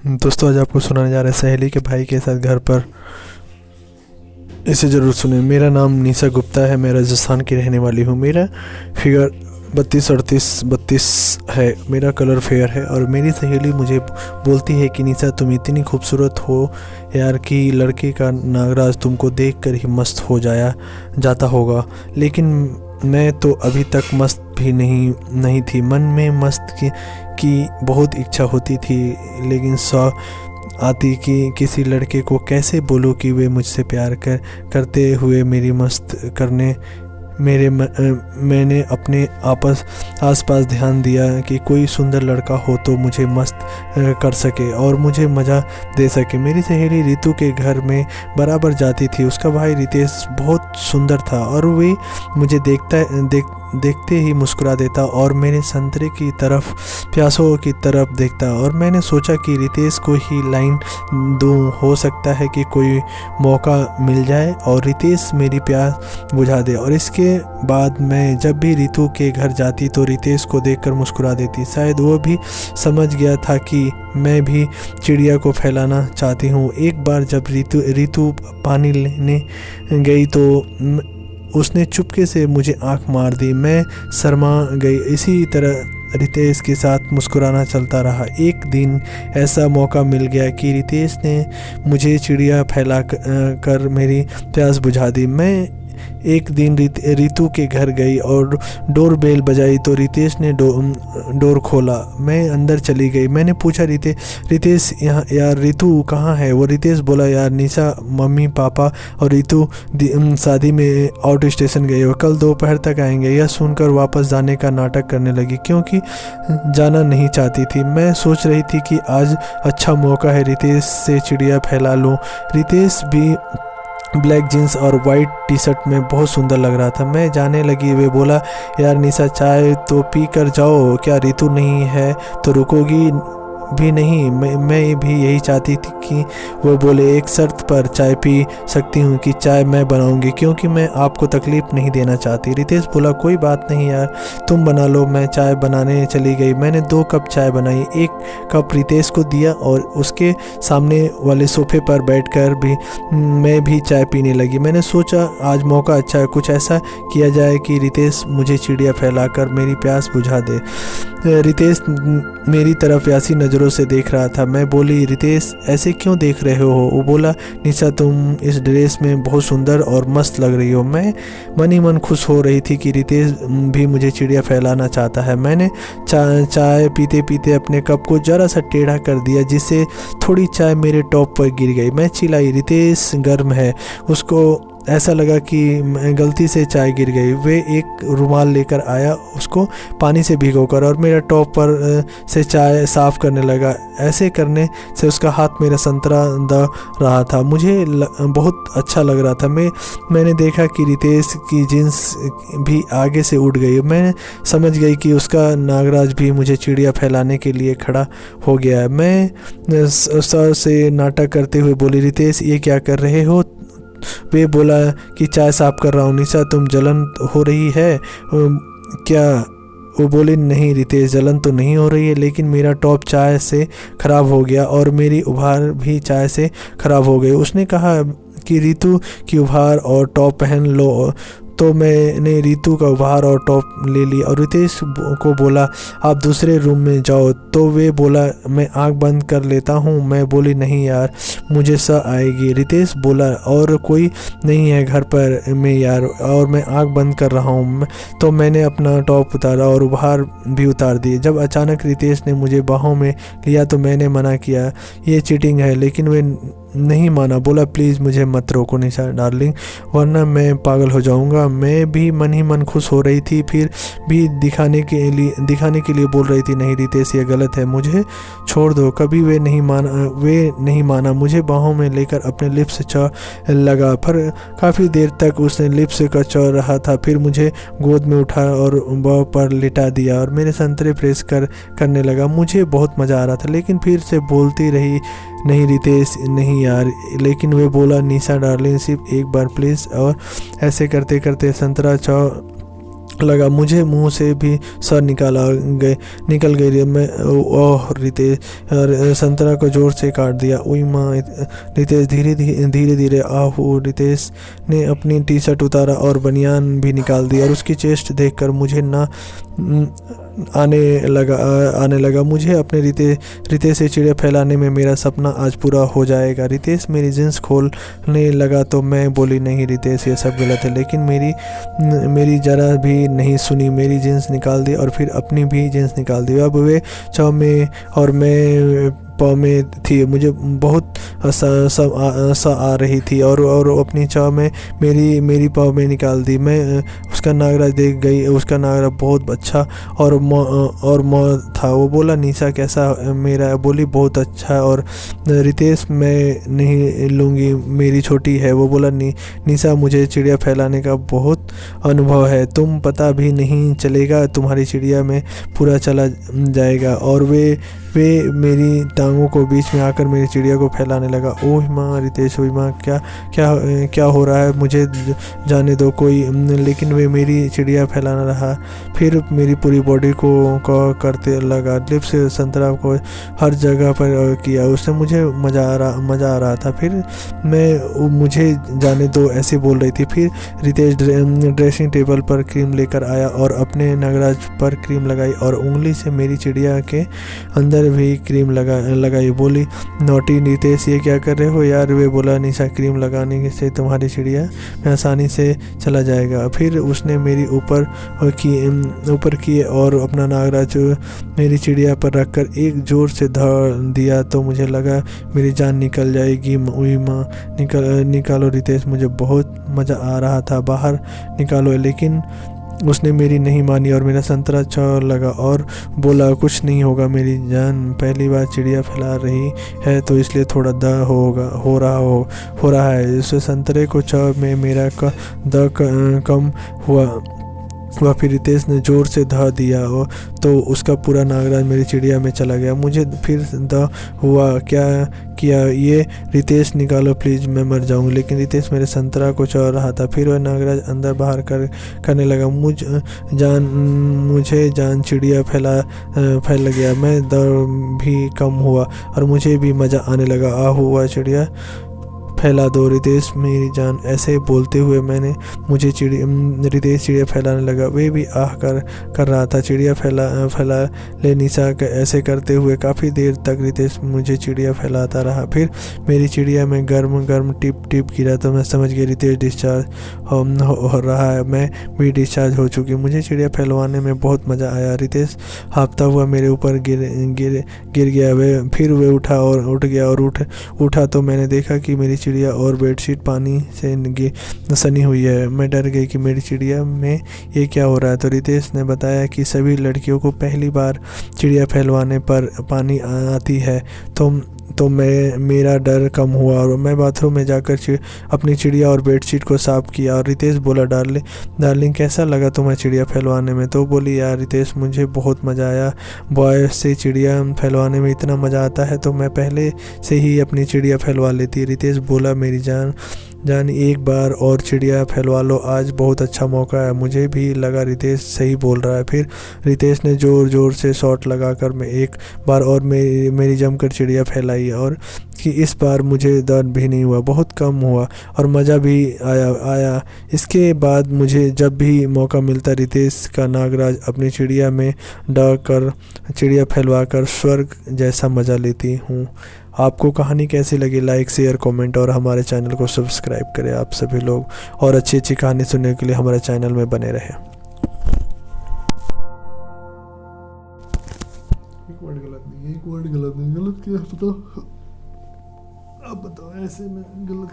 दोस्तों आज आपको सुनाने जा रहे हैं सहेली के भाई के साथ घर पर। इसे ज़रूर सुने। मेरा नाम निशा गुप्ता है। मैं राजस्थान की रहने वाली हूँ। मेरा फिगर 32-38-32 है। मेरा कलर फेयर है और मेरी सहेली मुझे बोलती है कि निशा तुम इतनी खूबसूरत हो यार कि लड़के का नागराज तुमको देखकर ही मस्त हो जाता होगा। लेकिन मैं तो अभी तक मस्त भी नहीं थी। मन में मस्त की बहुत इच्छा होती थी, लेकिन आती कि किसी लड़के को कैसे बोलूं कि वे मुझसे प्यार करते हुए मेरी मस्त करने। मैंने अपने आसपास ध्यान दिया कि कोई सुंदर लड़का हो तो मुझे मस्त कर सके और मुझे मज़ा दे सके। मेरी सहेली रितु के घर में बराबर जाती थी। उसका भाई रितेश बहुत सुंदर था और वे मुझे देखते ही मुस्कुरा देता और मेरे संतरे की तरफ प्यासों की तरफ देखता। और मैंने सोचा कि रितेश को ही लाइन दूँ, हो सकता है कि कोई मौका मिल जाए और रितेश मेरी प्यास बुझा दे। और इसके बाद मैं जब भी रितु के घर जाती तो रितेश को देखकर मुस्कुरा देती। शायद वो भी समझ गया था कि मैं भी चिड़िया को फैलाना चाहती हूँ। एक बार जब रितु पानी लेने गई तो उसने चुपके से मुझे आंख मार दी। मैं शर्मा गई। इसी तरह रितेश के साथ मुस्कुराना चलता रहा। एक दिन ऐसा मौका मिल गया कि रितेश ने मुझे चिड़िया फैला कर मेरी प्यास बुझा दी। मैं एक दिन रितु के घर गई और डोर बेल बजाई तो रितेश ने डोर खोला। मैं अंदर चली गई। मैंने पूछा रितेश यहाँ यार रितु कहाँ है? वो रितेश बोला यार निशा, मम्मी पापा और रितु शादी में आउट स्टेशन गए, वो कल दोपहर तक आएंगे। यह सुनकर वापस जाने का नाटक करने लगी क्योंकि जाना नहीं चाहती थी। मैं सोच रही थी कि आज अच्छा मौका है, रितेश से चिड़िया फैला लूँ। रितेश भी ब्लैक जीन्स और वाइट टी शर्ट में बहुत सुंदर लग रहा था। मैं जाने लगी। वे बोला यार निशा चाय तो पी कर जाओ, क्या रितु नहीं है तो रुकोगी भी नहीं? मैं भी यही चाहती थी कि वो बोले एक शर्त पर चाय पी सकती हूँ कि चाय मैं बनाऊँगी क्योंकि मैं आपको तकलीफ़ नहीं देना चाहती। रितेश बोला कोई बात नहीं यार, तुम बना लो। मैं चाय बनाने चली गई। मैंने 2 कप चाय बनाई। एक कप रितेश को दिया और उसके सामने वाले सोफे पर बैठकर भी मैं भी चाय पीने लगी। मैंने सोचा आज मौका अच्छा है, कुछ ऐसा किया जाए कि रितेश मुझे चिड़िया फैलाकर मेरी प्यास बुझा दे। रितेश मेरी तरफ ऐसी नज़रों से देख रहा था। मैं बोली रितेश ऐसे क्यों देख रहे हो? वो बोला निशा तुम इस ड्रेस में बहुत सुंदर और मस्त लग रही हो। मैं मन ही मन खुश हो रही थी कि रितेश भी मुझे चिड़िया फैलाना चाहता है। मैंने चाय पीते पीते अपने कप को ज़रा सा टेढ़ा कर दिया जिससे थोड़ी चाय मेरे टॉप पर गिर गई। मैं चिल्लाई रितेश गर्म है। उसको ऐसा लगा कि गलती से चाय गिर गई। वे एक रुमाल लेकर आया, उसको पानी से भिगोकर और मेरा टॉप पर से चाय साफ़ करने लगा। ऐसे करने से उसका हाथ मेरा संतरा द रहा था। मुझे बहुत अच्छा लग रहा था। मैंने देखा कि रितेश की जीन्स भी आगे से उड़ गई। मैं समझ गई कि उसका नागराज भी मुझे चिड़िया फैलाने के लिए खड़ा हो गया है। मैं सर से नाटक करते हुए बोली रितेश ये क्या कर रहे हो? वे बोला कि चाय साफ कर रहा हूँ। निशा तुम जलन हो रही है क्या? वो बोली नहीं रितेश, जलन तो नहीं हो रही है, लेकिन मेरा टॉप चाय से ख़राब हो गया और मेरी उभार भी चाय से ख़राब हो गई। उसने कहा कि रितु की उभार और टॉप पहन लो तो मैंने रितु का उपहार और टॉप ले लिया और रितेश को बोला आप दूसरे रूम में जाओ। तो वे बोला मैं आंख बंद कर लेता हूँ। मैं बोली नहीं यार मुझे स आएगी। रितेश बोला और कोई नहीं है घर पर में यार, और मैं आंख बंद कर रहा हूँ। तो मैंने अपना टॉप उतारा और उपहार भी उतार दिए। जब अचानक रितेश ने मुझे बाहों में लिया तो मैंने मना किया ये चीटिंग है, लेकिन वे नहीं माना। बोला प्लीज़ मुझे मत रोको निशा डार्लिंग, वरना मैं पागल हो जाऊंगा। मैं भी मन ही मन खुश हो रही थी, फिर भी दिखाने के लिए बोल रही थी नहीं रितेश ये गलत है, मुझे छोड़ दो। कभी वे नहीं माना। मुझे बाहों में लेकर अपने लिप्स च लगा। पर काफ़ी देर तक उसने लिप्स का चौ रहा था। फिर मुझे गोद में उठा और बाह पर लिटा दिया और मेरे संतरे प्रेस करने लगा। मुझे बहुत मज़ा आ रहा था, लेकिन फिर से बोलती रही नहीं रितेश नहीं यार। लेकिन वे बोला निशा डार्लिंग सिर्फ एक बार प्लीज़। और ऐसे करते करते संतरा चौ लगा। मुझे मुंह से भी सर निकल गई। मैं ओह रितेश, संतरा को जोर से काट दिया। उई माँ। रितेश धीरे धीरे आहू। रितेश ने अपनी टी शर्ट उतारा और बनियान भी निकाल दी और उसकी चेस्ट देखकर मुझे ना आने लगा। मुझे अपने रितेश से चिड़िया फैलाने में मेरा सपना आज पूरा हो जाएगा। रितेश मेरी जींस खोलने लगा तो मैं बोली, नहीं रितेश, ये सब गलत है। लेकिन मेरी जरा भी नहीं सुनी। मेरी जींस निकाल दी और फिर अपनी भी जींस निकाल दी। अब वे चाव में और मैं पाँव में थी। मुझे बहुत सा आ रही थी और अपनी चाव में मेरी पाँव में निकाल दी। मैं उसका नागराज देख गई। उसका नागराज बहुत अच्छा और था। वो बोला, निशा कैसा मेरा? बोली, बहुत अच्छा। और रितेश, मैं नहीं लूँगी, मेरी छोटी है। वो बोला, निशा, मुझे चिड़िया फैलाने का बहुत अनुभव है, तुम पता भी नहीं चलेगा, तुम्हारी चिड़िया में पूरा चला जाएगा। और वे मेरी टांगों को बीच में आकर मेरी चिड़िया को फैलाने लगा। ओह माँ रितेश, ओह माँ, क्या हो रहा है? मुझे जाने दो कोई। लेकिन वे मेरी चिड़िया फैलाना रहा। फिर मेरी पूरी बॉडी को करते लगा। लिप्स संतरा को हर जगह पर किया। उससे मुझे मज़ा आ रहा था। फिर मुझे जाने दो ऐसे बोल रही थी। फिर रितेश ड्रेसिंग टेबल पर क्रीम लेकर आया और अपने नागराज पर क्रीम लगाई और उंगली से मेरी चिड़िया के अंदर भी क्रीम लगाई। बोली, नोटी रितेश, ये क्या कर रहे हो यार? वे बोला, निशा, क्रीम लगाने से तुम्हारी चिड़िया में आसानी से चला जाएगा। फिर उसने मेरी ऊपर किए और अपना नागराज मेरी चिड़िया पर रखकर एक जोर से धर दिया तो मुझे लगा मेरी जान निकल जाएगी। उई माँ, निकालो रितेश, मुझे बहुत मज़ा आ रहा था, बाहर निकालो। लेकिन उसने मेरी नहीं मानी और मेरा संतरा अच्छा लगा और बोला, कुछ नहीं होगा मेरी जान, पहली बार चिड़िया फैला रही है तो इसलिए थोड़ा दर्द हो रहा है। इस संतरे को चाव में मेरा दर्द कम हुआ। फिर रितेश ने जोर से धा दिया तो उसका पूरा नागराज मेरी चिड़िया में चला गया। मुझे फिर हुआ, क्या किया ये? रितेश, निकालो प्लीज़, मैं मर जाऊँ। लेकिन रितेश मेरे संतरा को चाह रहा था। फिर वह नागराज अंदर बाहर करने लगा। मुझे जान चिड़िया फैल गया। मैं दर्द भी कम हुआ और मुझे भी मज़ा आने लगा। हुआ चिड़िया फैला दो रितेश मेरी जान। ऐसे बोलते हुए रितेश चिड़िया फैलाने लगा। वे भी आह कर रहा था। चिड़िया फैला ले निशा। ऐसे करते हुए काफ़ी देर तक रितेश मुझे चिड़िया फैलाता रहा। फिर मेरी चिड़िया में गर्म टिप गिरा तो मैं समझ गया रितेश डिस्चार्ज हो रहा है। मैं भी डिस्चार्ज हो चुकी। मुझे चिड़िया फैलवाने में बहुत मज़ा आया। रितेश हाँफता हुआ मेरे ऊपर गिर गया। फिर वे उठ गया और उठा तो मैंने देखा कि मेरी चिड़िया और बेडशीट पानी से सनी हुई है। मैं डर गई कि मेरी चिड़िया में ये क्या हो रहा है। तो रितेश ने बताया कि सभी लड़कियों को पहली बार चिड़िया फैलवाने पर पानी आती है। तो मेरा डर कम हुआ और मैं बाथरूम में जाकर अपनी चिड़िया और बेडशीट को साफ़ किया। और रितेश बोला, डार्लिंग कैसा लगा तुम्हें चिड़िया फैलवाने में? तो बोली, यार रितेश, मुझे बहुत मज़ा आया। बॉय से चिड़िया फैलवाने में इतना मज़ा आता है तो मैं पहले से ही अपनी चिड़िया फैलवा लेती। रितेश बोला, मेरी जान एक बार और चिड़िया फैलवा लो, आज बहुत अच्छा मौका है। मुझे भी लगा रितेश सही बोल रहा है। फिर रितेश ने ज़ोर से शॉट लगाकर मैं एक बार और मेरी जमकर चिड़िया फैलाई और कि इस बार मुझे दर्द भी नहीं हुआ, बहुत कम हुआ और मज़ा भी आया। इसके बाद मुझे जब भी मौका मिलता रितेश का नागराज अपनी चिड़िया में डालकर चिड़िया फैलवा कर स्वर्ग जैसा मज़ा लेती हूँ। आपको कहानी कैसी लगी? लाइक, शेयर, कमेंट और हमारे चैनल को सब्सक्राइब करें आप सभी लोग। और अच्छी कहानी सुनने के लिए हमारे चैनल में बने रहें। एक वर्ड गलत नहीं, गलत क्या बताओ? आप बताओ, ऐसे में गलत।